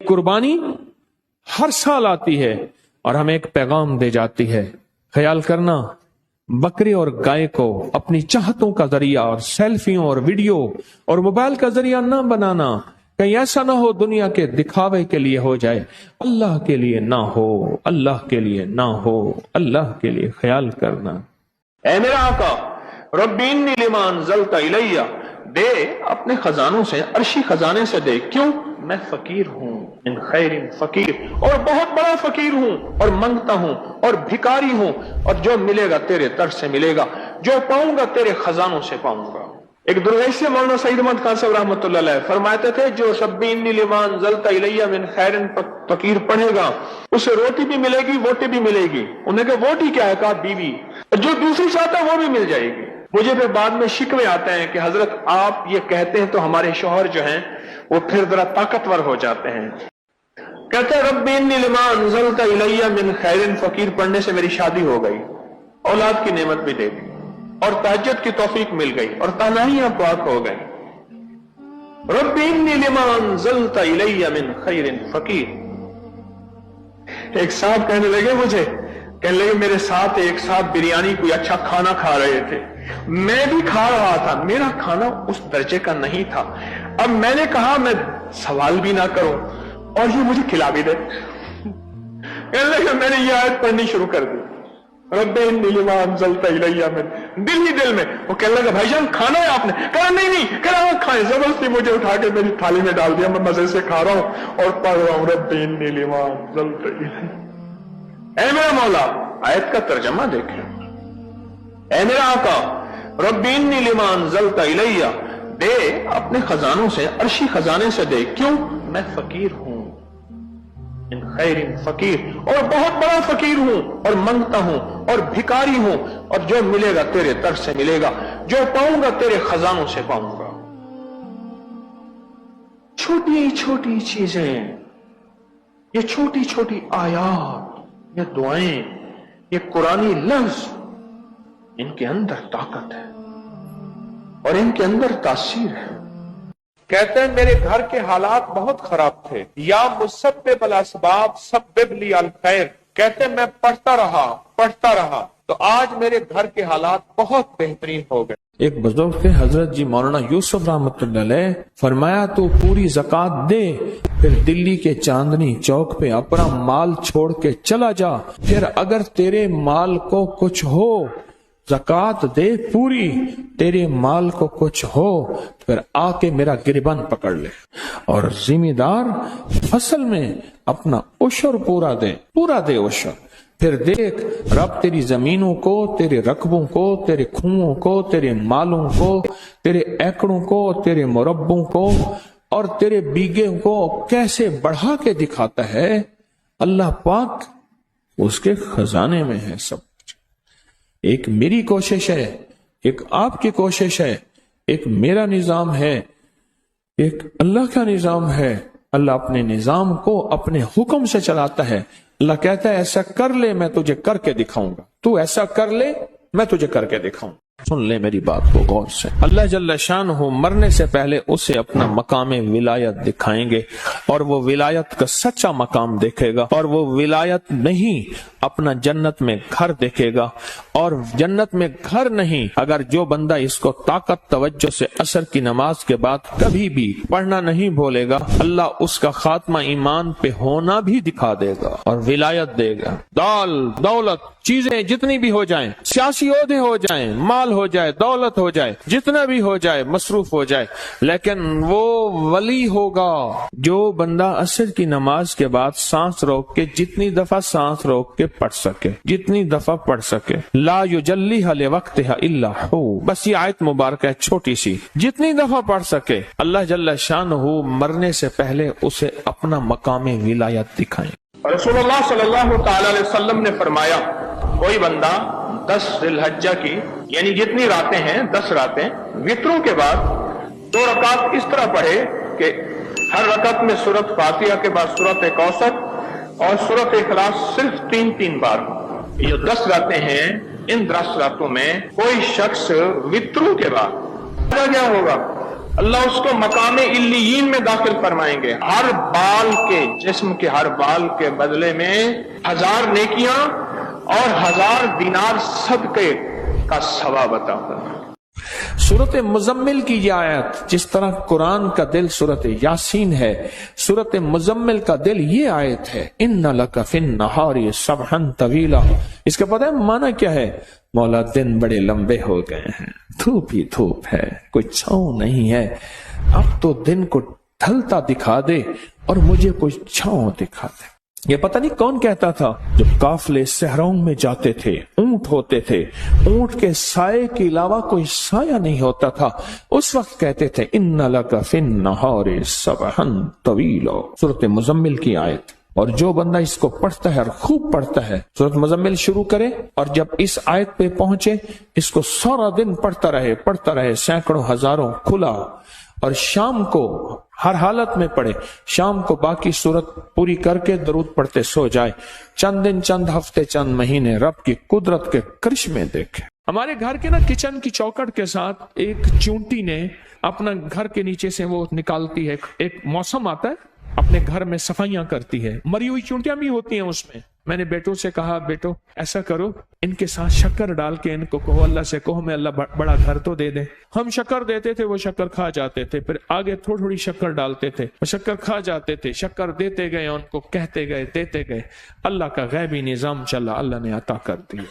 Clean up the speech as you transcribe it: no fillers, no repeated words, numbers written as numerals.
قربانی ہر سال آتی ہے اور ہمیں ایک پیغام دے جاتی ہے. خیال کرنا بکرے اور گائے کو اپنی چاہتوں کا ذریعہ اور سیلفیوں اور ویڈیو اور موبائل کا ذریعہ نہ بنانا. کہیں ایسا نہ ہو دنیا کے دکھاوے کے لیے ہو جائے، اللہ کے لیے نہ ہو، اللہ کے لیے نہ ہو، اللہ کے لیے خیال کرنا. اے میرا آقا ربی انی لما انزلت الیہ، دے اپنے خزانوں سے، عرشی خزانے سے دے. کیوں؟ میں فقیر ہوں، من خیر فقیر، اور بہت بڑا فقیر ہوں، اور منگتا ہوں اور بھکاری ہوں، اور جو ملے گا تیرے در سے ملے گا، جو پاؤں گا تیرے خزانوں سے پاؤں گا. ایک درویش سے مولانا سعید احمد خان صاحب رحمۃ اللہ علیہ فرماتے تھے جو ربی انی لما انزلت الیہ من خیر فقیر پڑھے گا اسے روٹی بھی ملے گی، ووٹی بھی ملے گی. انہیں کہ ووٹی کیا ہے؟ کہا بیوی. جو دوسری چاہتا ہے وہ بھی مل جائے گی. مجھے پھر بعد میں شکوے آتے ہیں کہ حضرت آپ یہ کہتے ہیں تو ہمارے شوہر جو ہیں وہ پھر ذرا طاقتور ہو جاتے ہیں. کہتے ہیں ربی انی لما انزلت الیہ من خیر فقیر پڑھنے سے میری شادی ہو گئی، اولاد کی نعمت بھی دے دی، اور تہجد کی توفیق مل گئی، اور تنہائیاں پاک ہو گئی. ربی انی لما انزلت الیہ من خیر فقیر. ایک صاحب کہنے لگے مجھے، کہنے لگے میرے ساتھ ایک ساتھ بریانی کوئی اچھا کھانا کھا رہے تھے، میں بھی کھا رہا تھا، میرا کھانا اس درجے کا نہیں تھا. اب میں نے کہا میں سوال بھی نہ کروں اور یہ مجھے کھلا بھی دے. کہنے لگے میں نے یہ آیت پڑھنی شروع کر دی، رب انی لما انزلت الیہ من، دل ہی دل میں. وہ کہنے لگا بھائی جان کھانا ہے آپ نے؟ کہا نہیں، کہا وہ کھائیں. زبردستی مجھے اٹھا کے میری تھالی میں ڈال دیا، میں مزے سے کھا رہا ہوں اور پڑھ رہا ہوں رب انی لما انزلت الیہ. اے میرا مولا، آیت کا ترجمہ دیکھیں. اے میرا آقا ربی انی لما انزلت الیہ، دے اپنے خزانوں سے، عرشی خزانے سے دے. کیوں؟ میں فقیر ہوں، من خیر فقیر، اور بہت بڑا فقیر ہوں، اور منگتا ہوں اور بھکاری ہوں، اور جو ملے گا تیرے در سے ملے گا، جو پاؤں گا تیرے خزانوں سے پاؤں گا. چھوٹی چھوٹی چیزیں، یہ چھوٹی چھوٹی آیات، یہ دعائیں، یہ قرآنی لفظ، ان کے اندر طاقت ہے اور ان کے اندر تاثیر ہے. کہتے ہیں میرے گھر کے حالات بہت خراب تھے، یا مسبب الاسباب سبب لی الخیر. کہتے ہیں میں پڑھتا رہا تو آج میرے گھر کے حالات بہت بہترین ہو گئے. ایک بزرگ تھے حضرت جی مولانا یوسف رحمۃ اللہ علیہ، فرمایا تو پوری زکوٰۃ دے، پھر دلی کے چاندنی چوک پہ اپنا مال چھوڑ کے چلا جا، پھر اگر تیرے مال کو کچھ ہو، زکوٰۃ دے پوری، تیرے مال کو کچھ ہو، پھر آ کے میرا گریبان پکڑ لے. اور ذمہ دار فصل میں اپنا عشر پورا دے عشر. پھر دیکھ رب تیری زمینوں کو، تیرے رقبوں کو، تیرے کنووں کو، تیرے مالوں کو، تیرے ایکڑوں کو، تیرے مربوں کو اور تیرے بیگے کو کیسے بڑھا کے دکھاتا ہے. اللہ پاک اس کے خزانے میں ہے سب. ایک میری کوشش ہے، ایک آپ کی کوشش ہے، ایک میرا نظام ہے، ایک اللہ کا نظام ہے. اللہ اپنے نظام کو اپنے حکم سے چلاتا ہے. اللہ کہتا ہے ایسا کر لے میں تجھے کر کے دکھاؤں گا، تو ایسا کر لے میں تجھے کر کے دکھاؤں. سن لے میری بات کو غور سے. اللہ جل شانہ مرنے سے پہلے اسے اپنا مقام ولایت دکھائیں گے، اور وہ ولایت کا سچا مقام دیکھے گا، اور وہ ولایت نہیں اپنا جنت میں گھر دیکھے گا. اور جنت میں گھر نہیں، اگر جو بندہ اس کو طاقت توجہ سے عصر کی نماز کے بعد کبھی بھی پڑھنا نہیں بھولے گا، اللہ اس کا خاتمہ ایمان پہ ہونا بھی دکھا دے گا اور ولایت دے گا. دولت چیزیں جتنی بھی ہو جائیں، سیاسی عہدے ہو جائیں، مال ہو جائے، دولت ہو جائے، جتنا بھی ہو جائے، مصروف ہو جائے، لیکن وہ ولی ہوگا جو بندہ عصر کی نماز کے بعد سانس روک کے جتنی دفعہ سانس روک کے پڑھ سکے، جتنی دفعہ پڑھ سکے. لا یجلیھا لوقتھا الا ہو. بس یہ آیت مبارکہ ہے چھوٹی سی، جتنی دفعہ پڑھ سکے. اللہ جل شانہ مرنے سے پہلے اسے اپنا مقام ولایت دکھائیں. رسول اللہ صلی اللہ تعالی علیہ وسلم نے فرمایا کوئی بندہ 10 ذی الحجہ کی، یعنی جتنی راتیں ہیں 10 راتیں، وطروں کے بعد 2 رکعت اس طرح پڑھے کہ ہر رکعت میں سورۃ فاتحہ کے بعد سورۃ کوثر اور سورۃ اخلاص صرف 3 بار. یہ 10 راتیں ہیں، ان 10 راتوں میں کوئی شخص وطروں کے بعد کیا ہوگا؟ اللہ اس کو مقام علیین میں داخل فرمائیں گے. ہر بال کے جسم کے ہر بال کے بدلے میں 1000 نیکیاں اور 1000 دینار صدقے کا ثواب عطا فرمائیں. سورت مزمل کی یہ آیت، جس طرح قرآن کا دل سورت یاسین ہے، سورت مزمل کا دل یہ آیت ہے. ان لک فی النہار سبحا طویلا. اس کا پتہ ہے معنی کیا ہے؟ مولا دن بڑے لمبے ہو گئے ہیں، دھوپ ہی دھوپ ہے، کوئی چھاؤں نہیں ہے. اب تو دن کو ڈھلتا دکھا دے اور مجھے کوئی چھاؤں دکھا دے. یہ پتہ نہیں کون کہتا تھا جب قافلے صحراؤں میں جاتے تھے، اونٹ ہوتے تھے، اونٹ کے سائے کے علاوہ کوئی سایہ نہیں ہوتا تھا، اس وقت کہتے تھے ان لک فی النہار سبحا طویلا. سورۃ مزمل کی آیت. اور جو بندہ اس کو پڑھتا ہے اور خوب پڑھتا ہے، سورۃ مزمل شروع کرے اور جب اس آیت پہ پہنچے اس کو سارا دن پڑھتا رہے سینکڑوں ہزاروں کھلا، اور شام کو ہر حالت میں پڑھے، شام کو باقی سورت پوری کر کے درود پڑھتے سو جائے، چند دن، چند ہفتے، چند مہینے رب کی قدرت کے کرشمے دیکھے. ہمارے گھر کے کچن کی چوکٹ کے ساتھ ایک چونٹی نے اپنا گھر کے نیچے سے وہ نکالتی ہے، ایک موسم آتا ہے اپنے گھر میں صفائیاں کرتی ہے، مری ہوئی چونٹیاں بھی ہوتی ہیں اس میں. میں نے بیٹوں سے کہا بیٹو ایسا کرو، ان کے ساتھ شکر ڈال کے ان کو کہو، اللہ سے کہو میں اللہ بڑا گھر تو دے دے. ہم شکر دیتے تھے، وہ شکر کھا جاتے تھے، پھر آگے تھوڑی تھوڑی شکر ڈالتے تھے، وہ شکر کھا جاتے تھے، شکر دیتے گئے، ان کو کہتے گئے، دیتے گئے. اللہ کا غیبی نظام چلا، اللہ نے عطا کر دیا.